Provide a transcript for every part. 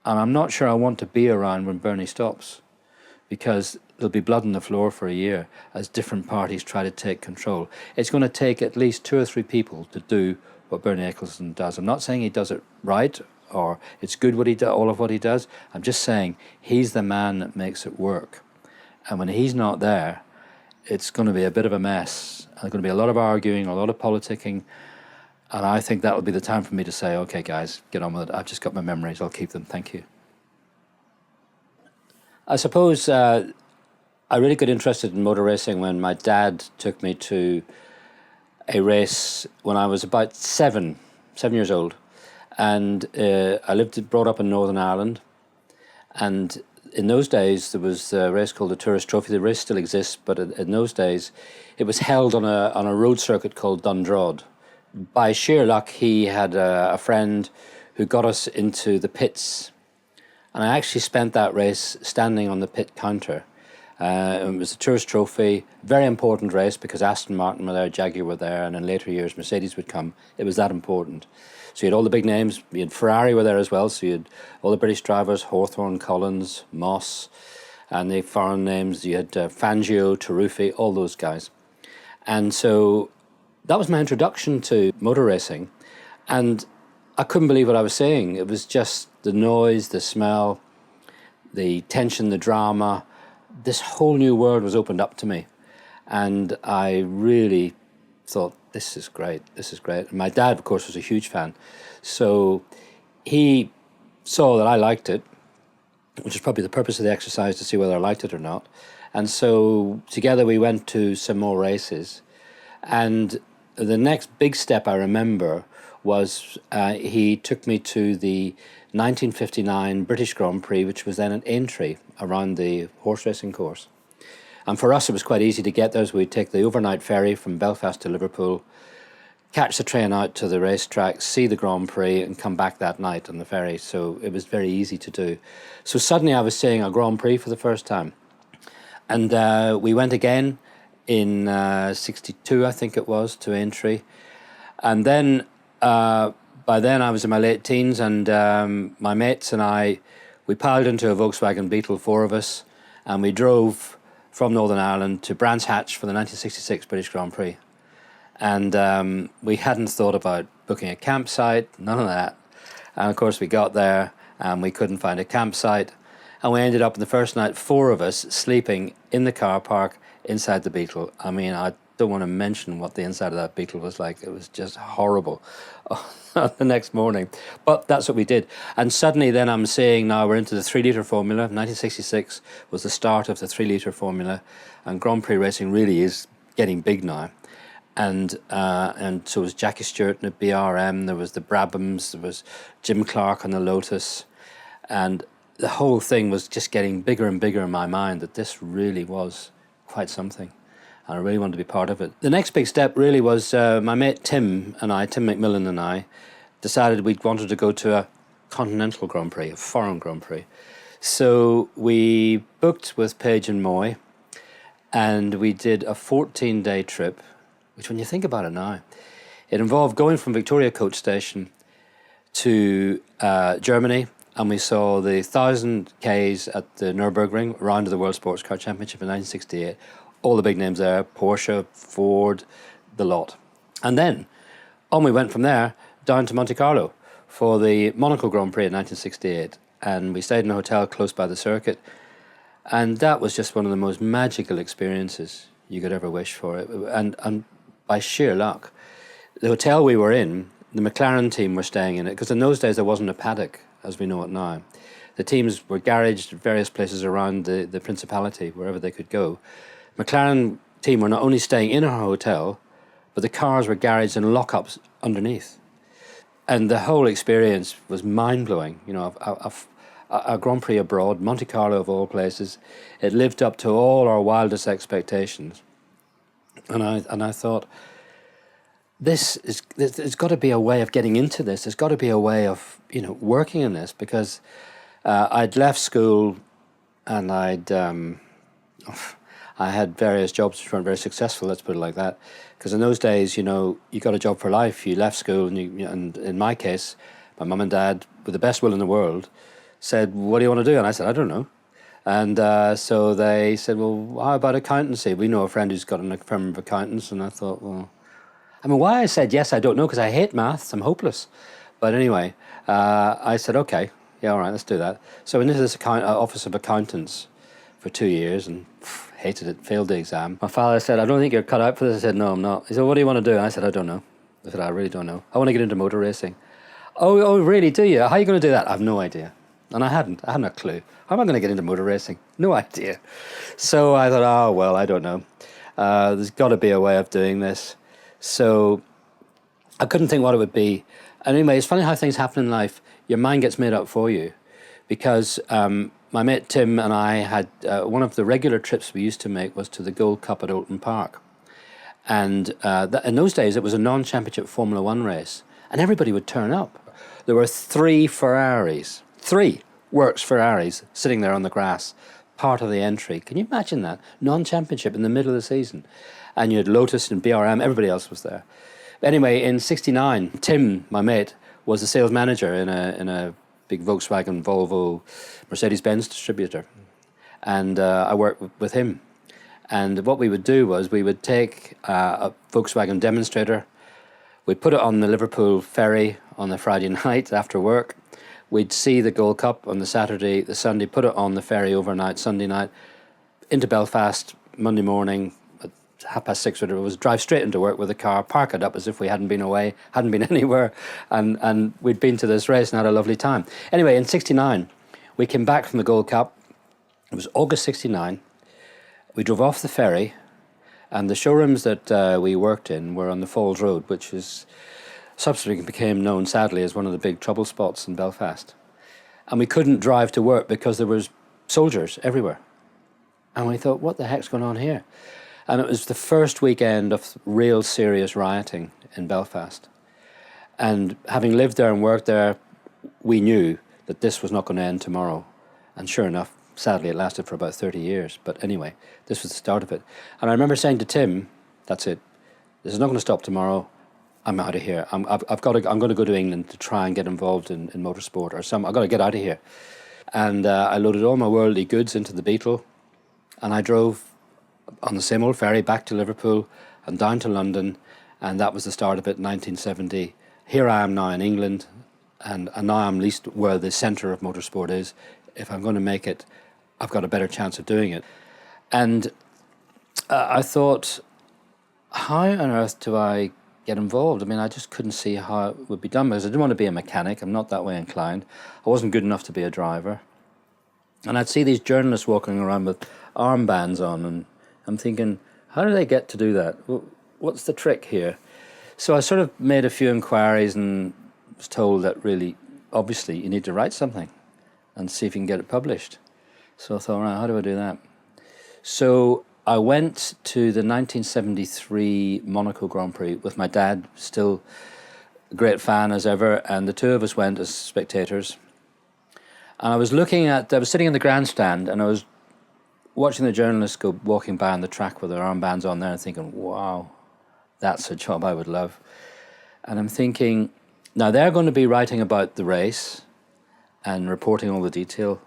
And I'm not sure I want to be around when Bernie stops, because there'll be blood on the floor for a year as different parties try to take control. It's going to take at least 2 or 3 people to do what Bernie Ecclestone does. I'm not saying he does it right or it's good what he does, all of what he does. I'm just saying he's the man that makes it work. And when he's not there, it's going to be a bit of a mess. There's going to be a lot of arguing, a lot of politicking. And I think that'll be the time for me to say, okay, guys, get on with it. I've just got my memories. I'll keep them. Thank you. I suppose I really got interested in motor racing when my dad took me to a race when I was about 7 years old. And I brought up in Northern Ireland. And in those days, there was a race called the Tourist Trophy. The race still exists, but in those days, it was held on a road circuit called Dundrod. By sheer luck, he had a friend who got us into the pits. And I actually spent that race standing on the pit counter. It was a Tourist Trophy, very important race because Aston Martin were there, Jaguar were there, and in later years Mercedes would come. It was that important. So you had all the big names. You had Ferrari were there as well, so you had all the British drivers, Hawthorne, Collins, Moss, and the foreign names. You had Fangio, Taruffi, all those guys. And so that was my introduction to motor racing. And I couldn't believe what I was seeing. It was just the noise, the smell, the tension, the drama. This whole new world was opened up to me. And I really thought, this is great, this is great. And my dad, of course, was a huge fan. So he saw that I liked it, which is probably the purpose of the exercise, to see whether I liked it or not. And so together we went to some more races. And the next big step I remember was he took me to the 1959 British Grand Prix, which was then at Aintree, around the horse racing course. And for us, it was quite easy to get there. So we'd take the overnight ferry from Belfast to Liverpool, catch the train out to the racetrack, see the Grand Prix, and come back that night on the ferry. So it was very easy to do. So suddenly I was seeing a Grand Prix for the first time. And we went again in 62, I think it was, to Aintree. And then by then I was in my late teens, and my mates and I, we piled into a Volkswagen Beetle, 4 of us, and we drove from Northern Ireland to Brands Hatch for the 1966 British Grand Prix. And we hadn't thought about booking a campsite, none of that. And of course we got there and we couldn't find a campsite. And we ended up the first night, 4 of us, sleeping in the car park inside the Beetle. I mean, I don't want to mention what the inside of that Beetle was like. It was just horrible the next morning. But that's what we did. And suddenly then I'm seeing now we're into the 3-litre formula. 1966 was the start of the 3-litre formula. And Grand Prix racing really is getting big now. And so was Jackie Stewart and the BRM. There was the Brabhams. There was Jim Clark on the Lotus. And the whole thing was just getting bigger and bigger in my mind, that this really was quite something. And I really wanted to be part of it. The next big step really was my mate Tim McMillan and I, decided we wanted to go to a continental Grand Prix, a foreign Grand Prix. So we booked with Page and Moy, and we did a 14-day trip, which when you think about it now, it involved going from Victoria Coach Station to Germany, and we saw the 1,000 Ks at the Nürburgring, round of the World Sports Car Championship in 1968. All the big names there, Porsche, Ford, the lot. And then on we went from there down to Monte Carlo for the Monaco Grand Prix in 1968. And we stayed in a hotel close by the circuit. And that was just one of the most magical experiences you could ever wish for. And by sheer luck, the hotel we were in, the McLaren team were staying in it, because in those days there wasn't a paddock as we know it now. The teams were garaged at various places around the Principality, wherever they could go. McLaren team were not only staying in our hotel, but the cars were garaged in lockups underneath. And the whole experience was mind-blowing. You know, a Grand Prix abroad, Monte Carlo of all places, it lived up to all our wildest expectations. And I thought, there's got to be a way of getting into this. There's got to be a way of, working in this, because I'd left school and I had various jobs which weren't very successful, let's put it like that. Because in those days, you got a job for life. You left school, and in my case, my mum and dad, with the best will in the world, said, what do you want to do? And I said, I don't know. And so they said, well, how about accountancy? We know a friend who's got a firm of accountants. And I thought, well, I mean, why I said yes, I don't know, because I hate maths. I'm hopeless. But anyway, I said, okay, yeah, all right, let's do that. So I went into this office of accountants for 2 years and hated it, failed the exam. My father said, I don't think you're cut out for this. I said, no, I'm not. He said, what do you want to do? And I said, I don't know. I said, I really don't know. I want to get into motor racing. Oh, really, do you? How are you going to do that? I have no idea. And I hadn't a clue. How am I going to get into motor racing? No idea. So I thought, oh, well, I don't know. There's got to be a way of doing this. So I couldn't think what it would be. Anyway, it's funny how things happen in life. Your mind gets made up for you. Because my mate Tim and I had, one of the regular trips we used to make was to the Gold Cup at Oulton Park. And in those days, it was a non-championship Formula One race. And everybody would turn up. There were 3 Ferraris. 3 works Ferraris sitting there on the grass, part of the entry. Can you imagine that? Non-championship in the middle of the season. And you had Lotus and BRM, everybody else was there. Anyway, in '69, Tim, my mate, was the sales manager in a big Volkswagen, Volvo, Mercedes-Benz distributor. And I worked with him. And what we would do was we would take a Volkswagen demonstrator, we'd put it on the Liverpool ferry on the Friday night after work. We'd see the Gold Cup on the Saturday, the Sunday, put it on the ferry overnight, Sunday night, into Belfast, Monday morning, at 6:30, whatever it was, drive straight into work with the car, park it up as if we hadn't been away, hadn't been anywhere, and we'd been to this race and had a lovely time. Anyway, in '69, we came back from the Gold Cup. It was August '69. We drove off the ferry, and the showrooms that we worked in were on the Falls Road, which is subsequently became known, sadly, as one of the big trouble spots in Belfast. And we couldn't drive to work because there was soldiers everywhere. And we thought, what the heck's going on here? And it was the first weekend of real serious rioting in Belfast. And having lived there and worked there, we knew that this was not going to end tomorrow. And sure enough, sadly, it lasted for about 30 years. But anyway, this was the start of it. And I remember saying to Tim, that's it. This is not going to stop tomorrow. I'm out of here. I'm going to go to England to try and get involved in motorsport or I've got to get out of here. And I loaded all my worldly goods into the Beetle, and I drove on the same old ferry back to Liverpool and down to London, and that was the start of it, 1970. Here I am now in England, and now I'm at least where the centre of motorsport is. If I'm going to make it, I've got a better chance of doing it. And I thought, how on earth do I get involved? I mean, I just couldn't see how it would be done because I didn't want to be a mechanic. I'm not that way inclined. I wasn't good enough to be a driver. And I'd see these journalists walking around with armbands on, and I'm thinking, how do they get to do that? What's the trick here? So I sort of made a few inquiries and was told that really, obviously, you need to write something and see if you can get it published. So I thought, right, how do I do that? So I went to the 1973 Monaco Grand Prix with my dad, still a great fan as ever, and the two of us went as spectators. And I was sitting in the grandstand, and I was watching the journalists go walking by on the track with their armbands on there and thinking, wow, that's a job I would love. And I'm thinking, now they're going to be writing about the race and reporting all the detail.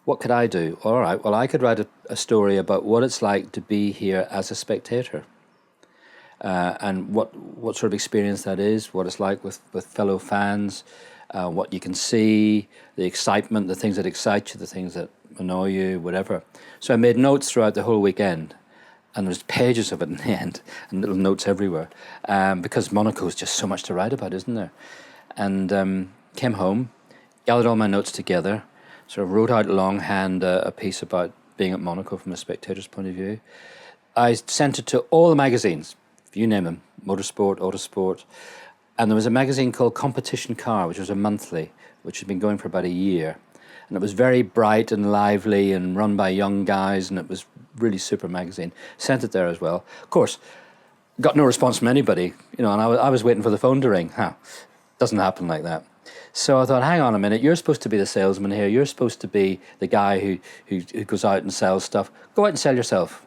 What could I do? All right, well, I could write a story about what it's like to be here as a spectator, and what sort of experience that is, what it's like with fellow fans, what you can see, the excitement, the things that excite you, the things that annoy you, whatever. So I made notes throughout the whole weekend, and there's pages of it in the end, and little notes everywhere, because Monaco is just so much to write about, isn't there? And came home, gathered all my notes together, sort of wrote out longhand a piece about being at Monaco from a spectator's point of view. I sent it to all the magazines, you name them, Motorsport, Autosport, and there was a magazine called Competition Car, which was a monthly, which had been going for about a year. And it was very bright and lively and run by young guys, and it was really super magazine. Sent it there as well. Of course, got no response from anybody, and I was waiting for the phone to ring. Doesn't happen like that. So I thought, hang on a minute, you're supposed to be the salesman here. You're supposed to be the guy who goes out and sells stuff. Go out and sell yourself.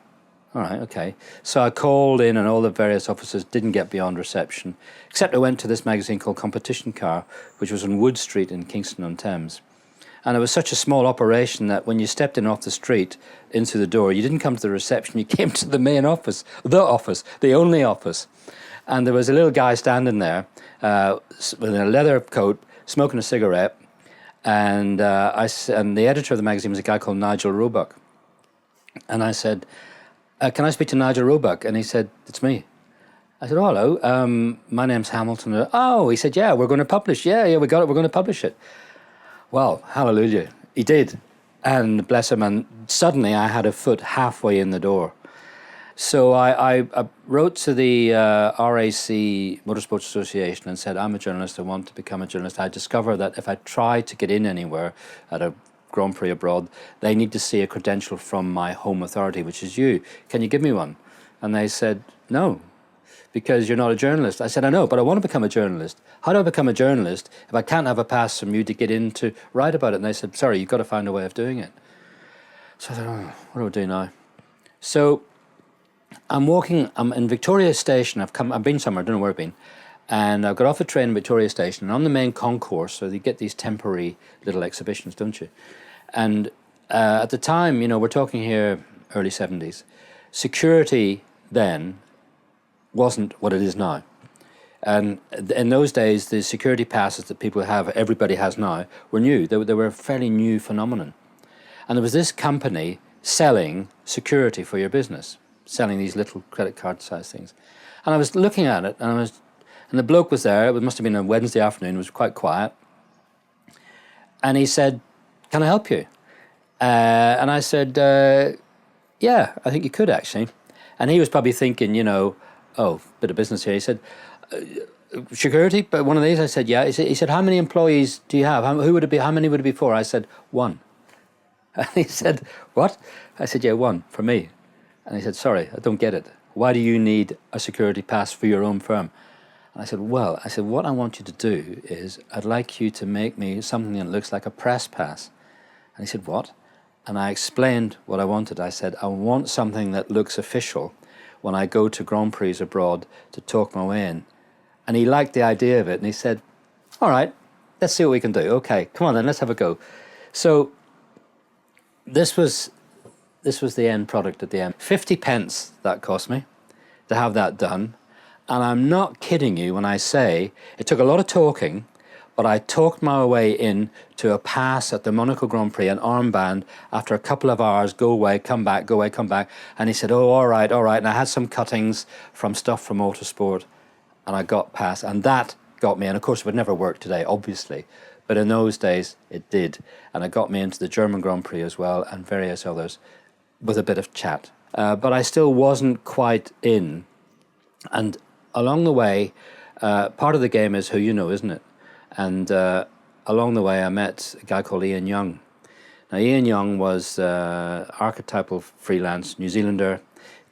All right, okay. So I called in, and all the various offices didn't get beyond reception, except I went to this magazine called Competition Car, which was on Wood Street in Kingston-on-Thames. And it was such a small operation that when you stepped in off the street into the door, you didn't come to the reception, you came to the main office, the only office. And there was a little guy standing there with a leather coat, smoking a cigarette. And and the editor of the magazine was a guy called Nigel Roebuck. And I said, can I speak to Nigel Roebuck? And he said, it's me. I said, oh, hello, my name's Hamilton. Oh, he said, yeah, we're going to publish. Yeah, we got it, we're going to publish it. Well, hallelujah, he did. And bless him, and suddenly I had a foot halfway in the door. So I wrote to the RAC Motorsport Association and said, I'm a journalist, I want to become a journalist. I discovered that if I try to get in anywhere at a Grand Prix abroad, they need to see a credential from my home authority, which is you. Can you give me one? And they said, no, because you're not a journalist. I said, I know, but I want to become a journalist. How do I become a journalist if I can't have a pass from you to get in to write about it? And they said, sorry, you've got to find a way of doing it. So I thought, oh, what do I do now? So I'm in Victoria Station. I've been somewhere, I don't know where I've been. And I've got off the train in Victoria Station, and on the main concourse, so you get these temporary little exhibitions, don't you? And at the time, we're talking here early 70s, security then wasn't what it is now. And in those days, the security passes that everybody has now, were new. They were a fairly new phenomenon. And there was this company selling security for your business, selling these little credit card size things. And I was looking at it, and the bloke was there. It must have been a Wednesday afternoon. It was quite quiet. And he said, can I help you? And I said, yeah, I think you could actually. And he was probably thinking, bit of business here. He said, security, but one of these? I said, yeah. He said, how many employees do you have? Who would it be? How many would it be for? I said, one. And he said, what? I said, yeah, one, for me. And he said, sorry, I don't get it. Why do you need a security pass for your own firm? And I said, what I want you to do is I'd like you to make me something that looks like a press pass. And he said, what? And I explained what I wanted. I said, I want something that looks official when I go to Grand Prix abroad to talk my way in. And he liked the idea of it, and he said, all right, let's see what we can do. Okay, come on then, let's have a go. So this was the end product at the end. 50 pence that cost me to have that done. And I'm not kidding you when I say it took a lot of talking, but I talked my way in to a pass at the Monaco Grand Prix, an armband, after a couple of hours, go away, come back, go away, come back. And he said, oh, all right. And I had some cuttings from stuff from motorsport, and I got past. And that got me, and of course it would never work today, obviously. But in those days, it did. And it got me into the German Grand Prix as well, and various others, with a bit of chat. But I still wasn't quite in. And along the way, part of the game is who you know, isn't it? And along the way, I met a guy called Ian Young. Now, Ian Young was archetypal freelance New Zealander,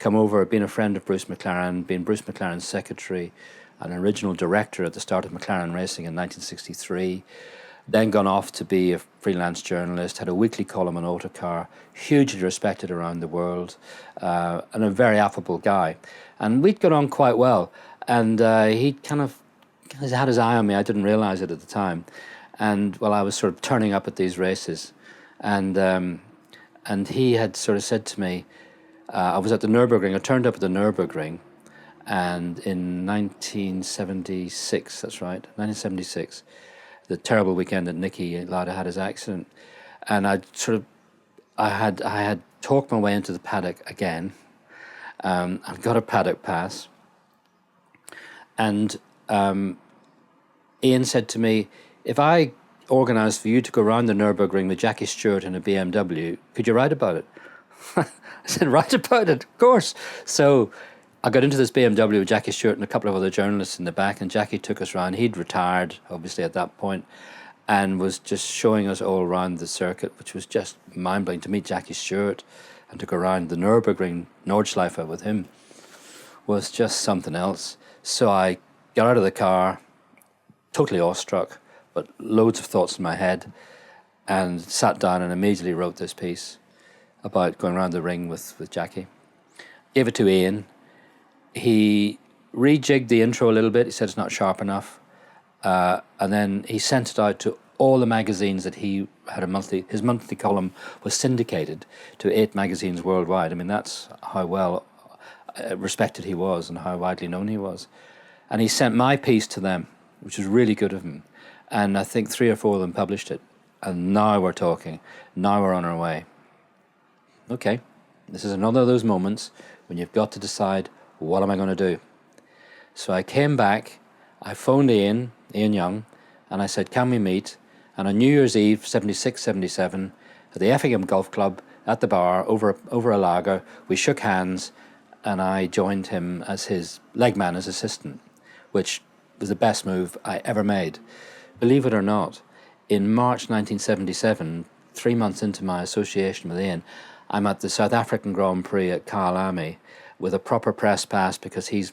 come over, been a friend of Bruce McLaren, been Bruce McLaren's secretary, an original director at the start of McLaren Racing in 1963, then gone off to be a freelance journalist, had a weekly column on Autocar, hugely respected around the world, and a very affable guy. And we'd got on quite well, and he kind of had his eye on me. I didn't realize it at the time. And I was sort of turning up at these races, and he had sort of said to me, I was at the Nürburgring. I turned up at the Nürburgring, and in 1976, that's right, 1976, the terrible weekend that Nicky Lauda had his accident, and I had talked my way into the paddock again. I've got a paddock pass, and Ian said to me, if I organised for you to go around the Nürburgring with Jackie Stewart in a BMW, could you write about it? I said, write about it, of course. So I got into this BMW with Jackie Stewart and a couple of other journalists in the back, and Jackie took us around. He'd retired, obviously, at that point, and was just showing us all around the circuit, which was just mind-blowing. To meet Jackie Stewart and to go around the Nürburgring Nordschleife with him was just something else. So I got out of the car, totally awestruck, but loads of thoughts in my head, and sat down and immediately wrote this piece about going around the ring with Jackie. Gave it to Ian. He rejigged the intro a little bit. He said it's not sharp enough. And then he sent it out to all the magazines that he had his monthly column was syndicated to 8 magazines worldwide. I mean, that's how well respected he was and how widely known he was. And he sent my piece to them, which was really good of him. And I think 3 or 4 of them published it. And now we're talking. Now we're on our way. Okay, this is another of those moments when you've got to decide, what am I going to do? So I came back, I phoned Ian Young, and I said, can we meet? And on New Year's Eve, 76, 77, at the Effingham Golf Club, at the bar, over a lager, we shook hands, and I joined him as his legman, as assistant, which was the best move I ever made. Believe it or not, in March 1977, 3 months into my association with Ian, I'm at the South African Grand Prix at Kyalami with a proper press pass because he's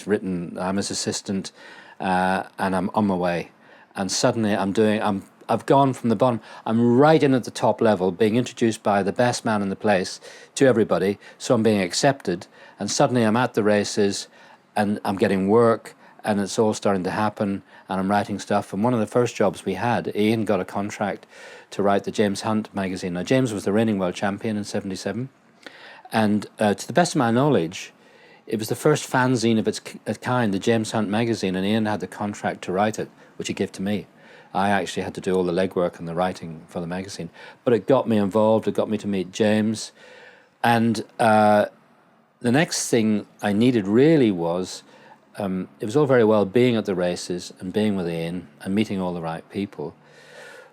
written, I'm his assistant, and I'm on my way. And suddenly I've gone from the bottom, I'm right in at the top level, being introduced by the best man in the place to everybody, so I'm being accepted, and suddenly I'm at the races, and I'm getting work, and it's all starting to happen, and I'm writing stuff. And one of the first jobs we had, Ian got a contract to write the James Hunt magazine. Now, James was the reigning world champion in 77, and to the best of my knowledge, it was the first fanzine of its kind, the James Hunt magazine, and Ian had the contract to write it, which he gave to me. I actually had to do all the legwork and the writing for the magazine. But it got me involved, it got me to meet James. And the next thing I needed really was, it was all very well being at the races and being with Ian and meeting all the right people.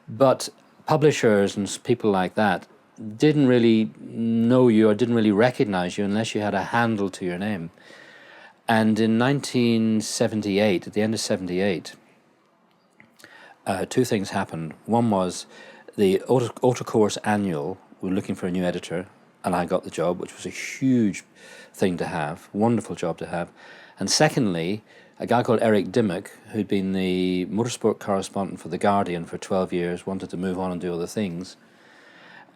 But publishers and people like that didn't really know you or didn't really recognize you unless you had a handle to your name. And in 1978, at the end of 78, 2 things happened. One was the Autocourse Annual were looking for a new editor, and I got the job, which was a huge thing to have, wonderful job to have. And secondly, a guy called Eric Dimmock, who'd been the motorsport correspondent for The Guardian for 12 years, wanted to move on and do other things.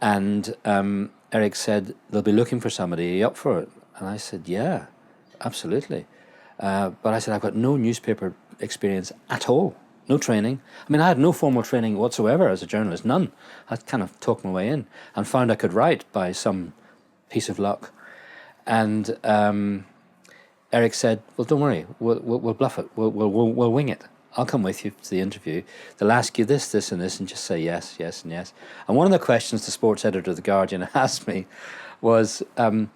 And Eric said, they'll be looking for somebody, are you up for it? And I said, yeah, absolutely. But I said, I've got no newspaper experience at all, no training. I mean, I had no formal training whatsoever as a journalist, none. I kind of talked my way in and found I could write by some piece of luck. And Eric said, well, don't worry, we'll bluff it, we'll wing it. I'll come with you to the interview. They'll ask you this, this, and this, and just say yes, yes, and yes. And one of the questions the sports editor of The Guardian asked me was, have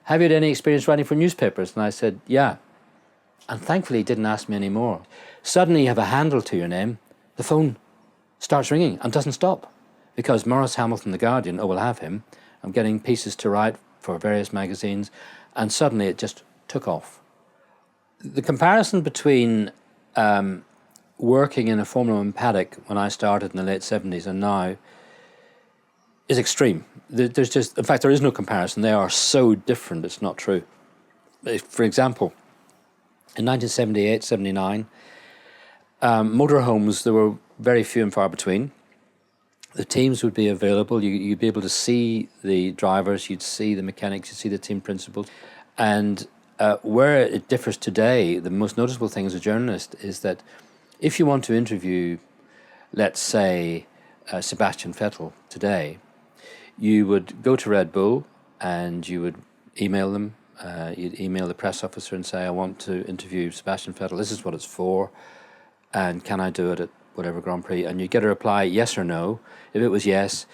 you had any experience writing for newspapers? And I said, yeah. And thankfully he didn't ask me any more. Suddenly you have a handle to your name, the phone starts ringing and doesn't stop. Because Maurice Hamilton, The Guardian, we'll have him. I'm getting pieces to write for various magazines, and suddenly it just took off. The comparison between working in a Formula One paddock when I started in the late 70s and now is extreme. There's just, in fact, there is no comparison. They are so different, it's not true. For example, in 1978, 79, motorhomes, there were very few and far between. The teams would be available. You'd be able to see the drivers, you'd see the mechanics, you'd see the team principals. And where it differs today, the most noticeable thing as a journalist is that if you want to interview, let's say, Sebastian Vettel today, you would go to Red Bull and you would email them. You'd email the press officer and say, I want to interview Sebastian Vettel. This is what it's for. And can I do it at whatever Grand Prix? And you get a reply, yes or no. If it was yes,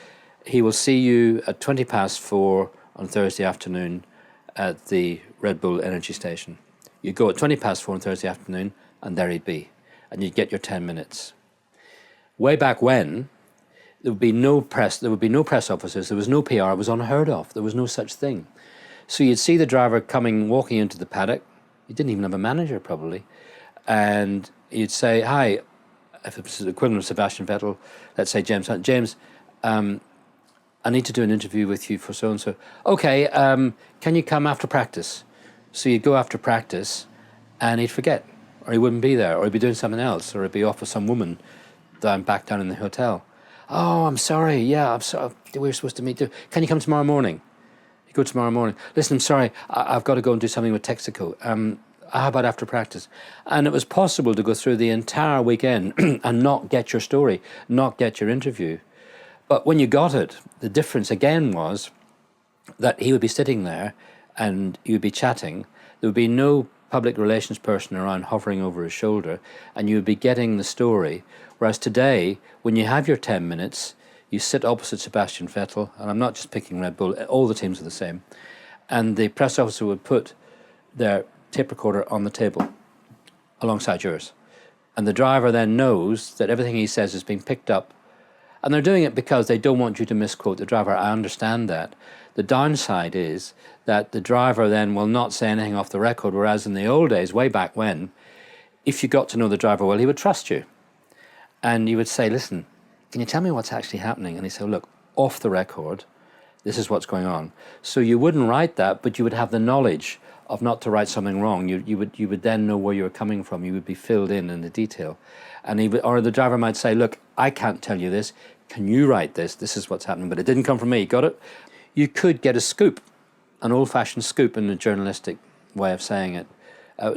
he will see you at 4:20 on Thursday afternoon at the Red Bull Energy Station. You go at 4:20 on Thursday afternoon, and there he'd be. And you'd get your 10 minutes. Way back when, there would be no press officers, there was no PR, it was unheard of, there was no such thing. So you'd see the driver walking into the paddock, he didn't even have a manager probably, and you'd say, hi, if it was the equivalent of Sebastian Vettel, let's say James Hunt, James, I need to do an interview with you for so-and-so. Okay, can you come after practice? So you'd go after practice, and he'd forget, or he wouldn't be there, or he'd be doing something else, or he'd be off with some woman back down in the hotel. Oh, I'm sorry, yeah, I'm sorry, we were supposed to meet. Can you come tomorrow morning? You go tomorrow morning. Listen, I'm sorry, I've got to go and do something with Texaco. How about after practice? And it was possible to go through the entire weekend and not get your story, not get your interview. But when you got it, the difference again was that he would be sitting there and you'd be chatting. There would be no public relations person around hovering over his shoulder, and you would be getting the story. Whereas today, when you have your 10 minutes, you sit opposite Sebastian Vettel, and I'm not just picking Red Bull, all the teams are the same, and the press officer would put their tape recorder on the table alongside yours. And the driver then knows that everything he says is being picked up. And they're doing it because they don't want you to misquote the driver. I understand that. The downside is that the driver then will not say anything off the record, whereas in the old days, way back when, if you got to know the driver well, he would trust you. And you would say, listen, can you tell me what's actually happening? And he'd say, look, off the record, this is what's going on. So you wouldn't write that, but you would have the knowledge of not to write something wrong. You would then know where you were coming from. You would be filled in the detail. And or the driver might say, look, I can't tell you this. Can you write this? This is what's happening. But it didn't come from me. Got it? You could get a scoop, an old-fashioned scoop in a journalistic way of saying it.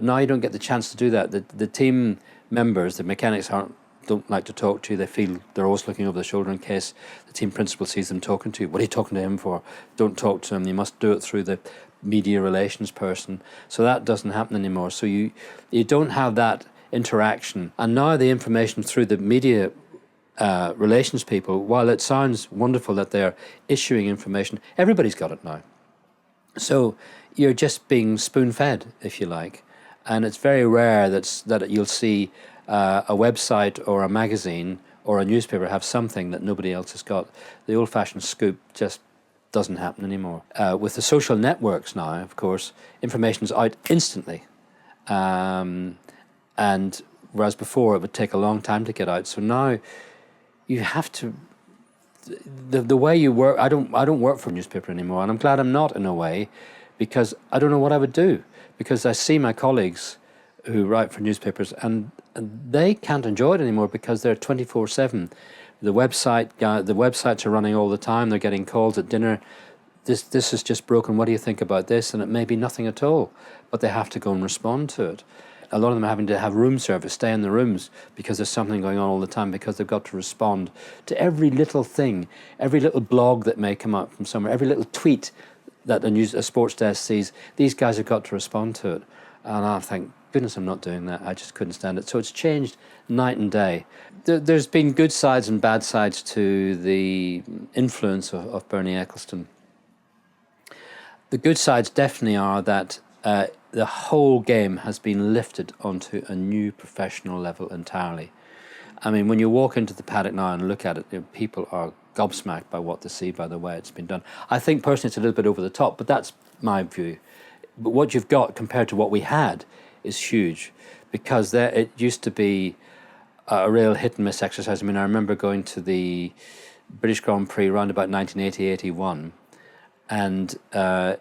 Now you don't get the chance to do that. The team members, the mechanics don't like to talk to you. They feel they're always looking over their shoulder in case the team principal sees them talking to you. What are you talking to him for? Don't talk to him. You must do it through the media relations person. So that doesn't happen anymore. So you don't have that interaction. And now the information through the media relations people, while it sounds wonderful that they're issuing information, everybody's got it now. So you're just being spoon-fed, if you like. And it's very rare that you'll see a website or a magazine or a newspaper have something that nobody else has got. The old-fashioned scoop just doesn't happen anymore. With the social networks now, of course, information's out instantly. And whereas before it would take a long time to get out. So now you have to, the way you work, I don't work for a newspaper anymore, and I'm glad I'm not, in a way, because I don't know what I would do. Because I see my colleagues who write for newspapers, and they can't enjoy it anymore because they're 24/7. The websites are running all the time. They're getting calls at dinner. This is just broken. What do you think about this? And it may be nothing at all, but they have to go and respond to it. A lot of them are having to have room service, stay in the rooms because there's something going on all the time, because they've got to respond to every little thing, every little blog that may come up from somewhere, every little tweet that a sports desk sees. These guys have got to respond to it. And I think, goodness, I'm not doing that. I just couldn't stand it. So it's changed night and day. There's been good sides and bad sides to the influence of Bernie Ecclestone. The good sides definitely are that the whole game has been lifted onto a new professional level entirely. I mean, when you walk into the paddock now and look at it, people are gobsmacked by what they see, by the way it's been done. I think personally it's a little bit over the top, but that's my view. But what you've got compared to what we had is huge, because it used to be a real hit and miss exercise. I mean, I remember going to the British Grand Prix around about 1980-81, and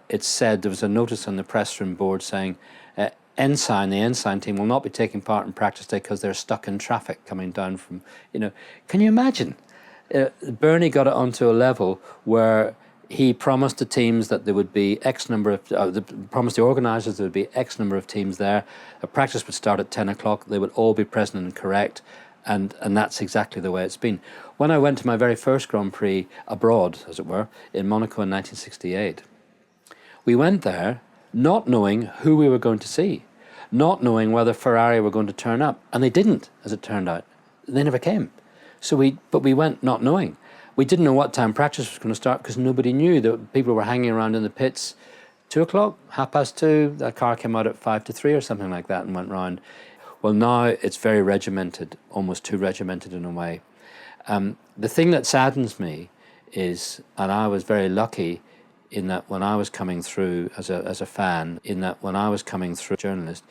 it said there was a notice on the press room board saying the Ensign team will not be taking part in practice day because they're stuck in traffic coming down from, can you imagine? Bernie got it onto a level where he promised the teams that there would be X number of, promised the organisers there would be X number of teams there. A practice would start at 10 o'clock. They would all be present and correct. And that's exactly the way it's been. When I went to my very first Grand Prix abroad, as it were, in Monaco in 1968, we went there not knowing who we were going to see, not knowing whether Ferrari were going to turn up. And they didn't, as it turned out. They never came. But we went not knowing. We didn't know what time practice was going to start because nobody knew. That people were hanging around in the pits, 2 o'clock, 2:30. That car came out at 2:55 or something like that and went round. Well, now it's very regimented, almost too regimented in a way. The thing that saddens me is, and I was very lucky in that when I was coming through as a fan, journalist,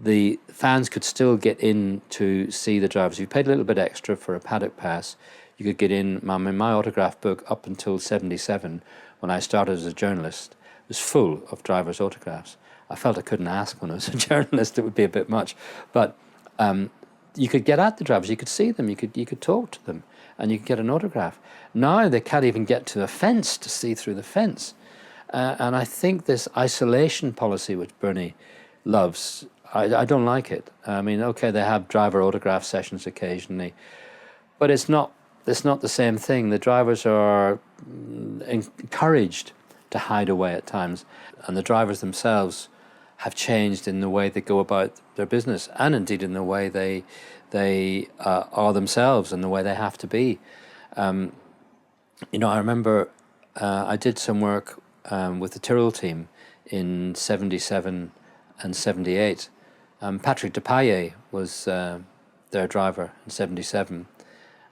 the fans could still get in to see the drivers. If you paid a little bit extra for a paddock pass, you could get in. My autograph book up until 1977, when I started as a journalist, was full of drivers' autographs. I felt I couldn't ask when I was a journalist; it would be a bit much. But you could get at the drivers, you could see them, you could talk to them, and you could get an autograph. Now they can't even get to a fence to see through the fence. And I think this isolation policy which Bernie loves. I don't like it. I mean, okay, they have driver autograph sessions occasionally, but it's not the same thing. The drivers are encouraged to hide away at times, and the drivers themselves have changed in the way they go about their business, and indeed in the way they are themselves and the way they have to be. I remember I did some work with the Tyrrell team in '77 and '78. Patrick Depailler was their driver in '77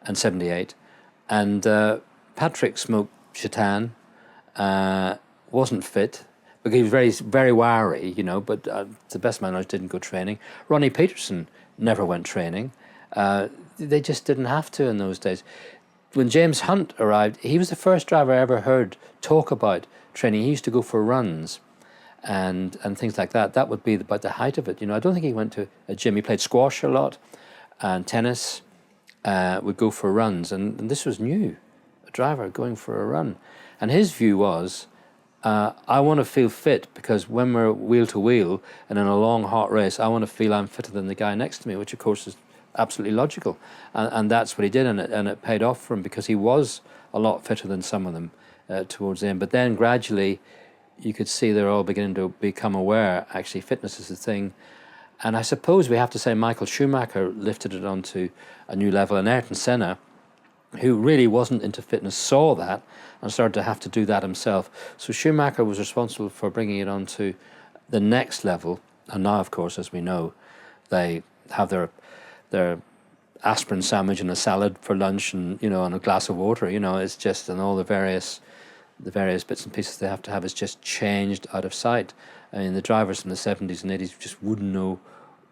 and '78, and Patrick smoked Chitan, wasn't fit, because he was very, very wiry, but to the best of my knowledge didn't go training. Ronnie Peterson never went training. They just didn't have to in those days. When James Hunt arrived, he was the first driver I ever heard talk about training. He used to go for runs and things like that. That would be about the height of it. I don't think he went to a gym. He played squash a lot and tennis, would go for runs. And this was new, a driver going for a run. And his view was, I want to feel fit, because when we're wheel to wheel and in a long, hot race, I want to feel I'm fitter than the guy next to me, which of course is absolutely logical. And that's what he did, and it paid off for him, because he was a lot fitter than some of them towards the end. But then gradually you could see they're all beginning to become aware, actually, fitness is a thing. And I suppose we have to say Michael Schumacher lifted it onto a new level, and Ayrton Senna, who really wasn't into fitness, saw that and started to have to do that himself. So Schumacher was responsible for bringing it on to the next level. And now, of course, as we know, they have their aspirin sandwich and a salad for lunch, and and a glass of water. It's just, and all the various bits and pieces they have to have is just changed out of sight. I mean, the drivers from the 70s and 80s just wouldn't know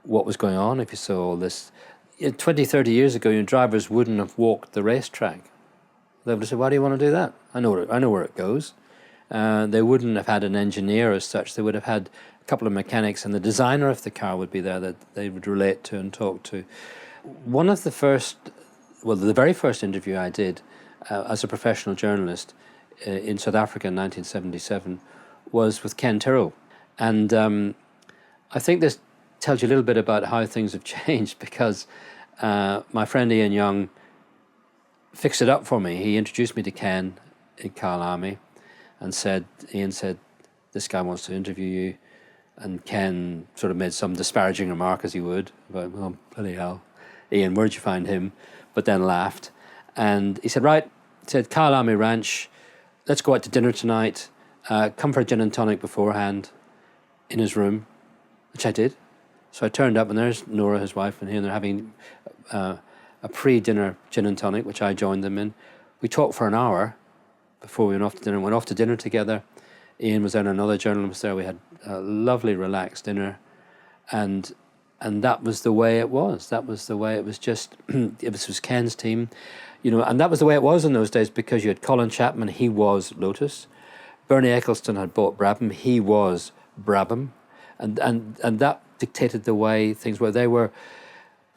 what was going on if you saw all this. 20, 30 years ago, drivers wouldn't have walked the racetrack. They would have said, why do you want to do that? I know where it goes. They wouldn't have had an engineer as such. They would have had a couple of mechanics, and the designer of the car would be there that they would relate to and talk to. One of the very first interview I did as a professional journalist in South Africa in 1977 was with Ken Tyrrell. And I think this tells you a little bit about how things have changed, because my friend Ian Young fixed it up for me. He introduced me to Ken in Kyalami and Ian said, this guy wants to interview you. And Ken sort of made some disparaging remark, as he would, about, well, bloody hell, Ian, where'd you find him? But then laughed. And he said, right, Kyalami Ranch, let's go out to dinner tonight. Come for a gin and tonic beforehand in his room, which I did. So I turned up, and there's Nora, his wife, and he, and they're having a pre-dinner gin and tonic, which I joined them in. We talked for an hour before we went off to dinner. Went off to dinner together. Ian was there, and another journalist was there. We had a lovely, relaxed dinner, and that was the way it was. That was the way it was. Just it was Ken's team, and that was the way it was in those days, because you had Colin Chapman. He was Lotus. Bernie Ecclestone had bought Brabham. He was Brabham, and that dictated the way things were. They were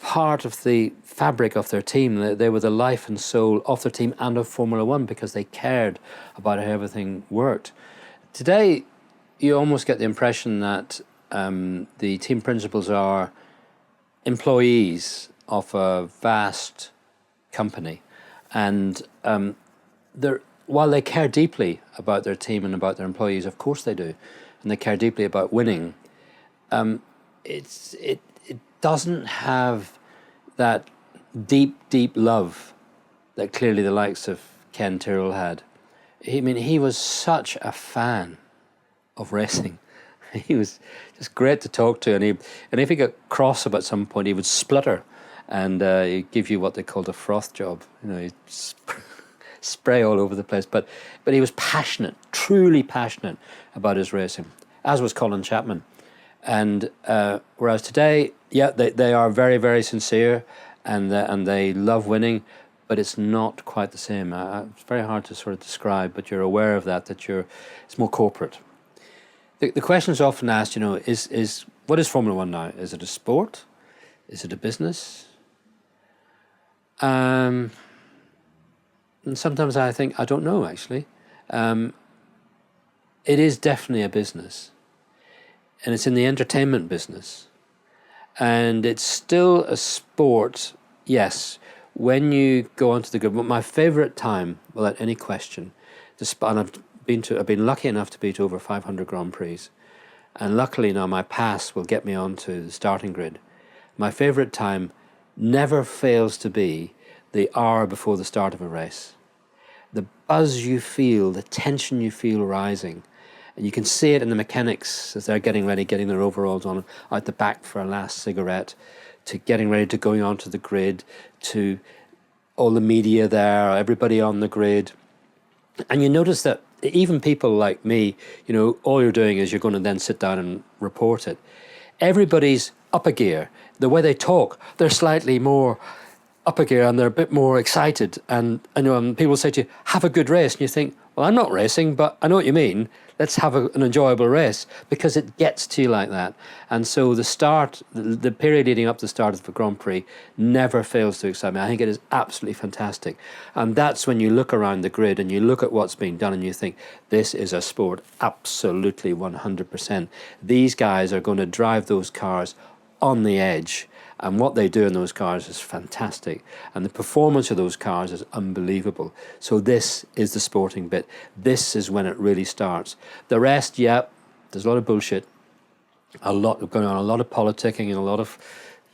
part of the fabric of their team. They were the life and soul of their team and of Formula One, because they cared about how everything worked. Today, you almost get the impression that the team principals are employees of a vast company, and while they care deeply about their team and about their employees, of course they do, and they care deeply about winning, it doesn't have that deep love that clearly the likes of Ken Tyrrell had. He was such a fan of racing. He was just great to talk to, and if he got cross about some point, he would splutter, and he'd give you what they called a froth job. He'd spray all over the place. But he was passionate, truly passionate about his racing, as was Colin Chapman. And whereas today, yeah, they are very, very sincere, and they love winning, but it's not quite the same. It's very hard to sort of describe, but you're aware of that it's more corporate. The question is often asked, is what is Formula One now? Is it a sport? Is it a business? And sometimes I think, I don't know, actually. It is definitely a business. and it's in the entertainment business. And it's still a sport, yes, when you go onto the grid. But my favourite time, without any question, and I've been lucky enough to be to over 500 Grand Prix, and luckily now my pass will get me onto the starting grid. My favourite time never fails to be the hour before the start of a race. The buzz you feel, the tension you feel rising, and you can see it in the mechanics as they're getting ready, getting their overalls on out the back for a last cigarette, to getting ready to going onto the grid, to all the media there, everybody on the grid. And you notice that even people like me, all you're doing is you're going to then sit down and report it. Everybody's up a gear. The way they talk, they're slightly more up a gear and they're a bit more excited. And people say to you, have a good race. And you think, well, I'm not racing, but I know what you mean. Let's have an enjoyable race, because it gets to you like that. And so the period leading up to the start of the Grand Prix never fails to excite me. I think it is absolutely fantastic. And that's when you look around the grid and you look at what's being done and you think, this is a sport, absolutely 100%. These guys are going to drive those cars on the edge. And what they do in those cars is fantastic. And the performance of those cars is unbelievable. So this is the sporting bit. This is when it really starts. The rest, there's a lot of bullshit, a lot going on, a lot of politicking, and a lot of,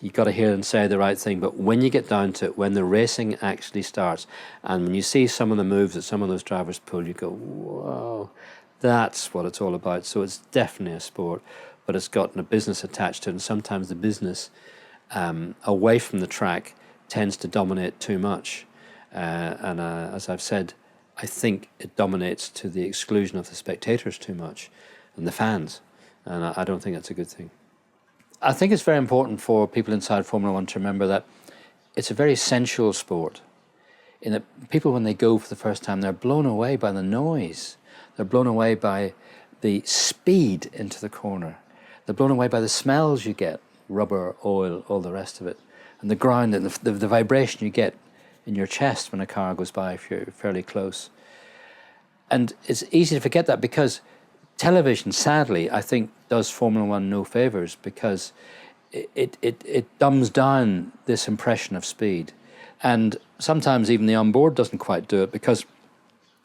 you got to hear them say the right thing. But when you get down to it, when the racing actually starts, and when you see some of the moves that some of those drivers pull, you go, whoa, that's what it's all about. So it's definitely a sport, but it's got a business attached to it. And sometimes the business away from the track tends to dominate too much, and as I've said, I think it dominates to the exclusion of the spectators too much and the fans, and I don't think that's a good thing. I think it's very important for people inside Formula One to remember that it's a very sensual sport, in that people, when they go for the first time, they're blown away by the noise, they're blown away by the speed into the corner, they're blown away by the smells you get, rubber, oil, all the rest of it, and the ground and the vibration you get in your chest when a car goes by if you're fairly close. And it's easy to forget that, because television, sadly, I think, does Formula One no favours, because it dumbs down this impression of speed. And sometimes even the onboard doesn't quite do it, because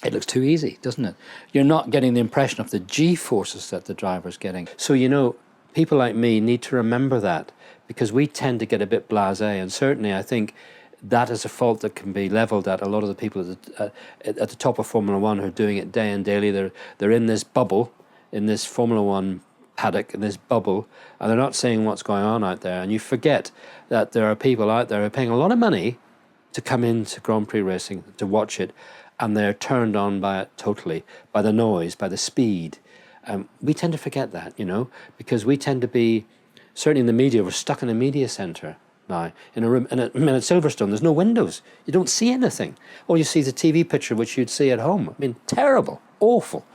it looks too easy, doesn't it? You're not getting the impression of the G-forces that the driver's getting. So, people like me need to remember that, because we tend to get a bit blasé, and certainly I think that is a fault that can be levelled at a lot of the people at the top of Formula One who are doing it day and daily. They're in this bubble, in this Formula One paddock, in this bubble, and they're not seeing what's going on out there. And you forget that there are people out there who are paying a lot of money to come into Grand Prix racing, to watch it, and they're turned on by it totally, by the noise, by the speed. We tend to forget that, because we tend to be, certainly in the media, we're stuck in a media centre now, in a room. And at Silverstone, there's no windows. You don't see anything. All you see is a TV picture, which you'd see at home. I mean, terrible, awful,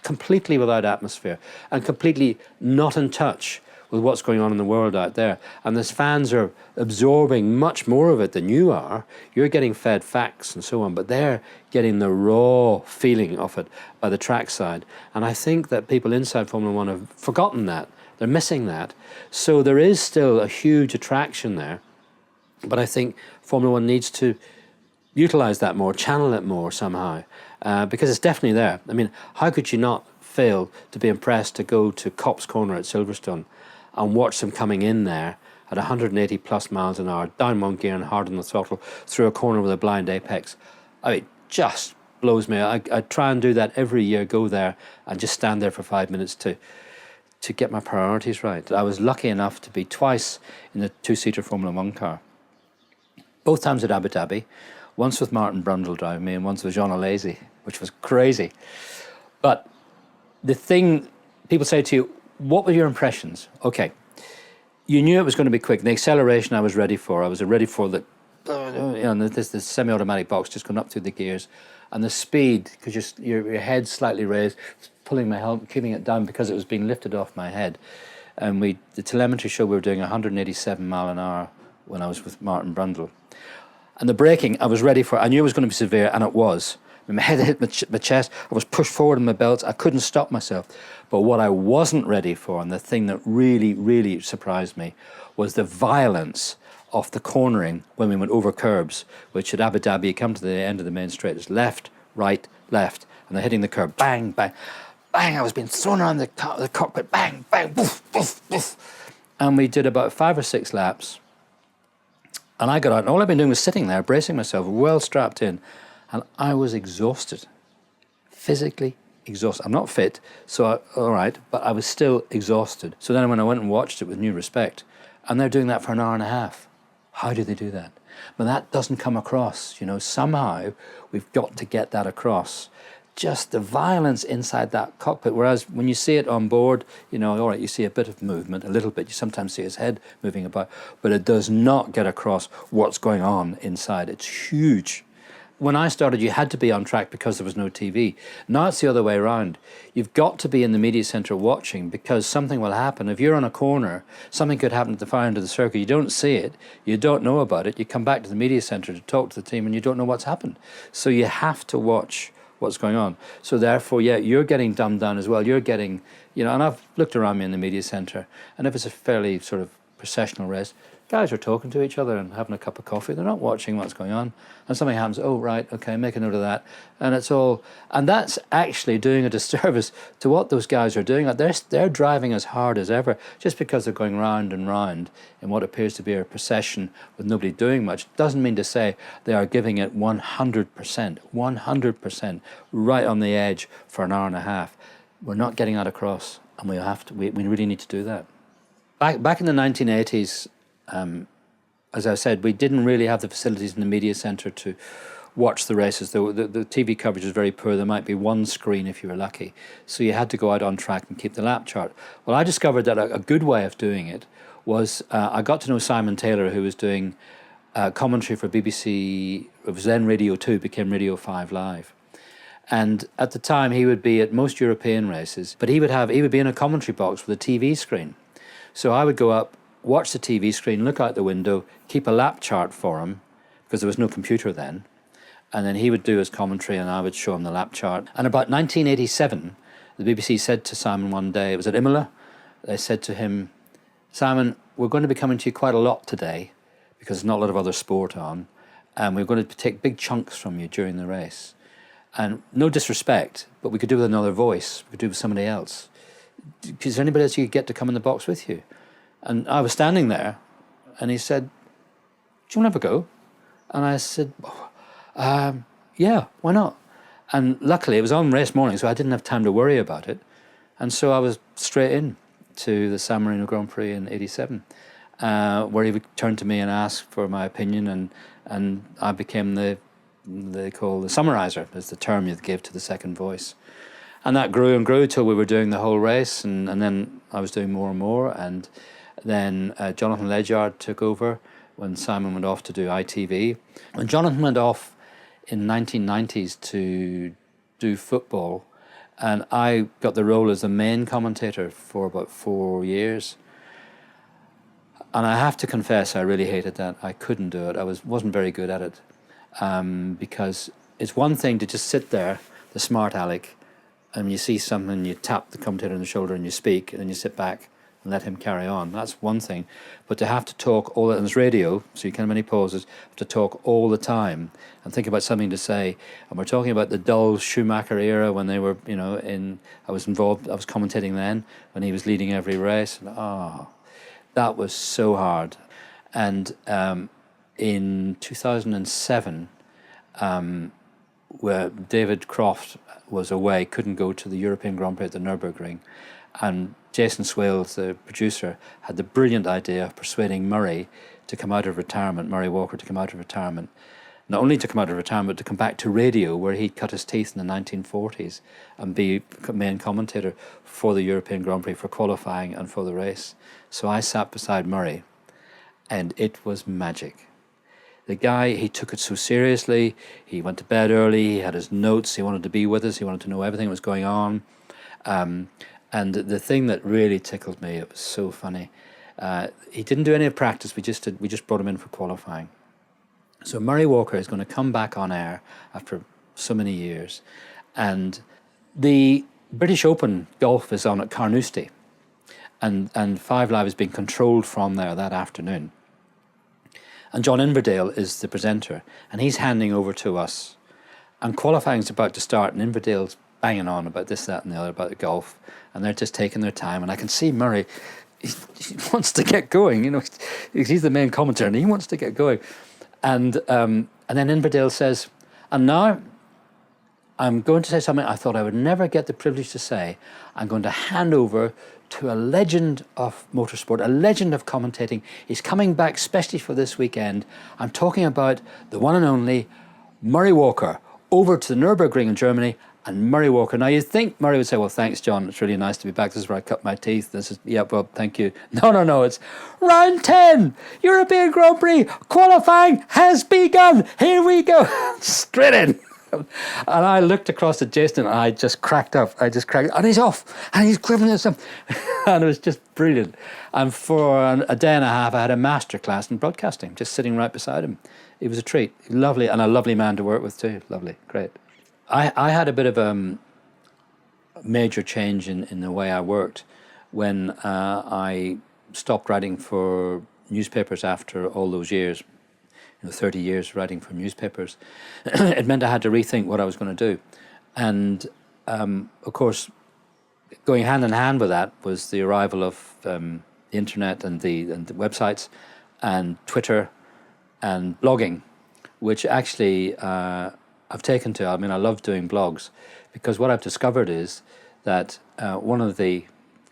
completely without atmosphere, and completely not in touch with what's going on in the world out there. And as fans are absorbing much more of it than you are, you're getting fed facts and so on, but they're getting the raw feeling of it by the trackside. And I think that people inside Formula One have forgotten that. They're missing that. So there is still a huge attraction there, but I think Formula One needs to utilise that more, channel it more somehow, because it's definitely there. I mean, how could you not fail to be impressed to go to Copse Corner at Silverstone and watch them coming in there at 180 plus miles an hour, down one gear and hard on the throttle, through a corner with a blind apex? I mean, just blows me. I try and do that every year, go there and just stand there for 5 minutes to get my priorities right. I was lucky enough to be twice in the two-seater Formula One car. Both times at Abu Dhabi, once with Martin Brundle driving me and once with Jean Alesi, which was crazy. But the thing, people say to you, what were your impressions? Okay, you knew it was going to be quick. The acceleration I was ready for. I was ready for this semi-automatic box just going up through the gears. And the speed, because your head's slightly raised, pulling my helmet, keeping it down because it was being lifted off my head. And the telemetry showed we were doing 187 mile an hour when I was with Martin Brundle. And the braking, I was ready for. I knew it was going to be severe, and it was. My head hit my chest. I was pushed forward in my belts. I couldn't stop myself. But what I wasn't ready for, and the thing that really, really surprised me, was the violence of the cornering when we went over curbs, which at Abu Dhabi, you come to the end of the main straight, it's left, right, left, and they're hitting the curb, bang, bang, bang. I was being thrown around the cockpit, bang, bang, boof, boof, boof. And we did about 5 or 6 laps. And I got out, and all I've been doing was sitting there, bracing myself, well strapped in, and I was exhausted, physically exhausted. I'm not fit, so all right, but I was still exhausted. So then when I went and watched it with new respect, and they're doing that for an hour and a half. How do they do that? But that doesn't come across, somehow we've got to get that across. Just the violence inside that cockpit, whereas when you see it on board, all right, you see a bit of movement, a little bit, you sometimes see his head moving about, but it does not get across what's going on inside. It's huge. When I started, you had to be on track because there was no TV. Now it's the other way around. You've got to be in the media centre watching because something will happen. If you're on a corner, something could happen at the far end of the circuit. You don't see it. You don't know about it. You come back to the media centre to talk to the team and you don't know what's happened. So you have to watch what's going on. So therefore, yeah, you're getting dumbed down as well. You're getting, and I've looked around me in the media centre, and if it's a fairly sort of processional race, guys are talking to each other and having a cup of coffee. They're not watching what's going on. And something happens, oh, right, okay, make a note of that. And and that's actually doing a disservice to what those guys are doing. They're driving as hard as ever. Just because they're going round and round in what appears to be a procession with nobody doing much doesn't mean to say they are giving it 100%, right on the edge for an hour and a half. We're not getting that across, and we really need to do that. Back in the 1980s, as I said, we didn't really have the facilities in the media centre to watch the races. The TV coverage was very poor. There might be one screen if you were lucky. So you had to go out on track and keep the lap chart. Well, I discovered that a good way of doing it was I got to know Simon Taylor, who was doing commentary for BBC. It was then Radio 2, became Radio 5 Live. And at the time, he would be at most European races, but he would be in a commentary box with a TV screen. So I would go up, watch the TV screen, look out the window, keep a lap chart for him, because there was no computer then, and then he would do his commentary and I would show him the lap chart. And about 1987, the BBC said to Simon one day, it was at Imola, they said to him, Simon, we're going to be coming to you quite a lot today, because there's not a lot of other sport on, and we're going to take big chunks from you during the race. And no disrespect, but we could do with another voice, we could do with somebody else. Is there anybody else you could get to come in the box with you? And I was standing there, and he said, do you want to have a go? And I said, yeah, why not? And luckily, it was on race morning, so I didn't have time to worry about it. And so I was straight in to the San Marino Grand Prix in '87, where he would turn to me and ask for my opinion, and I became the summarizer, is the term you give to the second voice. And that grew and grew till we were doing the whole race, and then I was doing more and more, and then Jonathan Ledyard took over when Simon went off to do ITV. When Jonathan went off in 1990s to do football, and I got the role as the main commentator for about 4 years. And I have to confess, I really hated that. I couldn't do it. I wasn't very good at it, because it's one thing to just sit there, the smart aleck, and you see something, you tap the commentator on the shoulder and you speak, and then you sit back and let him carry on. That's one thing. But to have to talk all, and it's radio, so you can't have any pauses, have to talk all the time and think about something to say. And we're talking about the dull Schumacher era when they were, I was commentating then, when he was leading every race. And, that was so hard. And in 2007, where David Croft was away, couldn't go to the European Grand Prix at the Nürburgring, and Jason Swales, the producer, had the brilliant idea of persuading Murray to come out of retirement, Murray Walker to come out of retirement. Not only to come out of retirement, but to come back to radio, where he'd cut his teeth in the 1940s and be main commentator for the European Grand Prix, for qualifying and for the race. So I sat beside Murray, and it was magic. The guy, he took it so seriously. He went to bed early, he had his notes, he wanted to be with us, he wanted to know everything that was going on. And the thing that really tickled me, it was so funny, he didn't do any practice, we just brought him in for qualifying. So Murray Walker is going to come back on air after so many years. And the British Open golf is on at Carnoustie, and Five Live is being controlled from there that afternoon. And John Inverdale is the presenter, and he's handing over to us. And qualifying's about to start, and Inverdale's banging on about this, that, and the other, about the golf, and they're just taking their time. And I can see Murray, he wants to get going, you know, he's the main commentator, and he wants to get going. And then Inverdale says, and now I'm going to say something I thought I would never get the privilege to say. I'm going to hand over to a legend of motorsport, a legend of commentating. He's coming back especially for this weekend. I'm talking about the one and only Murray Walker, over to the Nürburgring in Germany, and Murray Walker. Now you'd think Murray would say, well, thanks, John, it's really nice to be back. This is where I cut my teeth. This is, yeah, well, thank you. No, it's round 10, European Grand Prix, qualifying has begun. Here we go, straight in. And I looked across at Jason and I just cracked up. And he's off, and he's gripping us up. And it was just brilliant. And for a day and a half, I had a masterclass in broadcasting, just sitting right beside him. It was a treat. Lovely, and a lovely man to work with too. Lovely, great. I had a bit of a major change in the way I worked when I stopped writing for newspapers after all those years. 30 years writing for newspapers. It meant I had to rethink what I was going to do. And of course, going hand in hand with that was the arrival of the internet and the websites and Twitter and blogging, which actually I've taken to. I mean, I love doing blogs because what I've discovered is that one of the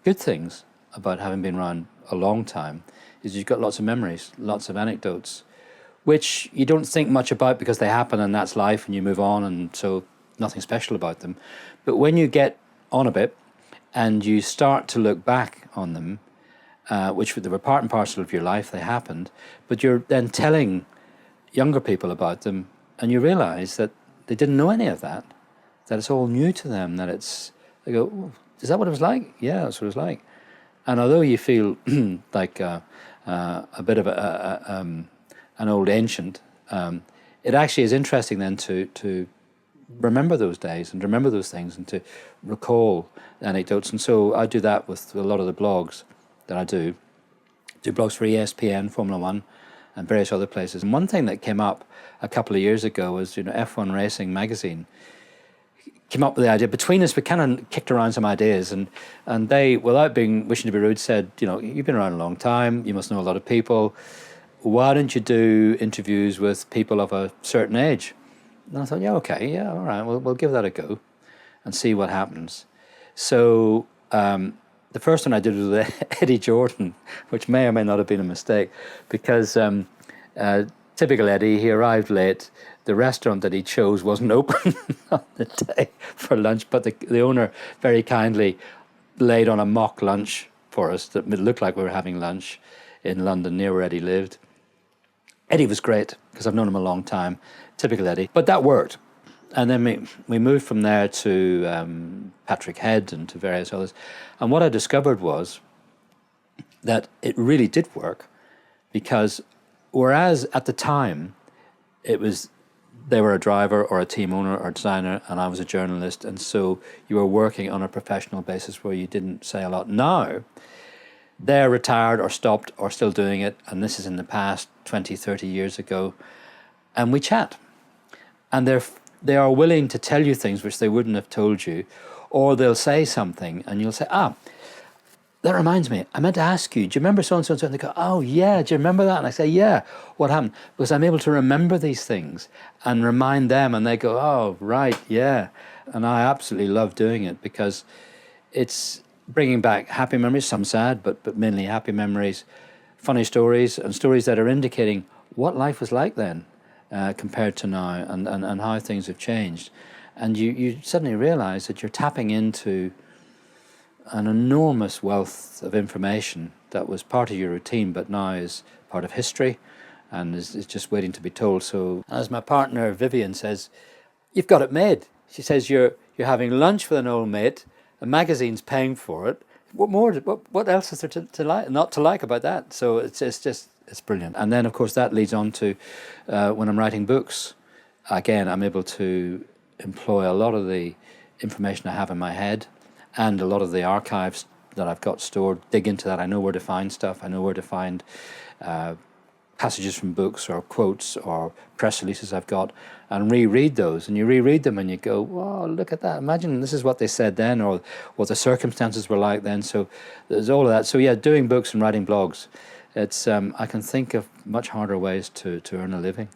good things about having been around a long time is you've got lots of memories, lots of anecdotes, which you don't think much about because they happen and that's life and you move on, and so nothing special about them. But when you get on a bit and you start to look back on them, which they were part and parcel of your life, they happened, but you're then telling younger people about them and you realise that they didn't know any of that, that it's all new to them, that they go, oh, is that what it was like? Yeah, that's what it was like. And although you feel like a bit of an old ancient, it actually is interesting then to remember those days and remember those things and to recall anecdotes. And so I do that with a lot of the blogs that I do blogs for ESPN, Formula One, and various other places. And one thing that came up a couple of years ago was, F1 Racing magazine came up with the idea. Between us, we kind of kicked around some ideas, and they, without wishing to be rude, said, you've been around a long time, you must know a lot of people. Why don't you do interviews with people of a certain age? And I thought, all right, we'll give that a go and see what happens. So the first one I did was with Eddie Jordan, which may or may not have been a mistake, because typical Eddie, he arrived late. The restaurant that he chose wasn't open on the day for lunch, but the owner very kindly laid on a mock lunch for us that looked like we were having lunch in London, near where Eddie lived. Eddie was great because I've known him a long time, typical Eddie. But that worked. And then we moved from there to Patrick Head and to various others. And what I discovered was that it really did work, because whereas at the time they were a driver or a team owner or designer and I was a journalist, and so you were working on a professional basis where you didn't say a lot. Now, they're retired or stopped or still doing it, and this is in the past 20, 30 years ago, and we chat. And they are willing to tell you things which they wouldn't have told you, or they'll say something and you'll say, that reminds me, I meant to ask you, do you remember so-and-so and so? And they go, oh yeah, do you remember that? And I say, yeah, what happened? Because I'm able to remember these things and remind them, and they go, oh, right, yeah. And I absolutely love doing it because it's bringing back happy memories, some sad, but mainly happy memories, funny stories, and stories that are indicating what life was like then compared to now, and how things have changed. And you suddenly realize that you're tapping into an enormous wealth of information that was part of your routine, but now is part of history and is just waiting to be told. So as my partner Vivian says, you've got it made. She says you're having lunch with an old mate, a magazine's paying for it. What more? What else is there to like? Not to like about that? So it's brilliant. And then of course that leads on to when I'm writing books. Again, I'm able to employ a lot of the information I have in my head and a lot of the archives that I've got stored, dig into that. I know where to find stuff. I know where to find passages from books or quotes or press releases I've got, and reread those. And you reread them and you go, wow, look at that. Imagine this is what they said then, or what the circumstances were like then. So there's all of that. So yeah, doing books and writing blogs, it's I can think of much harder ways to earn a living.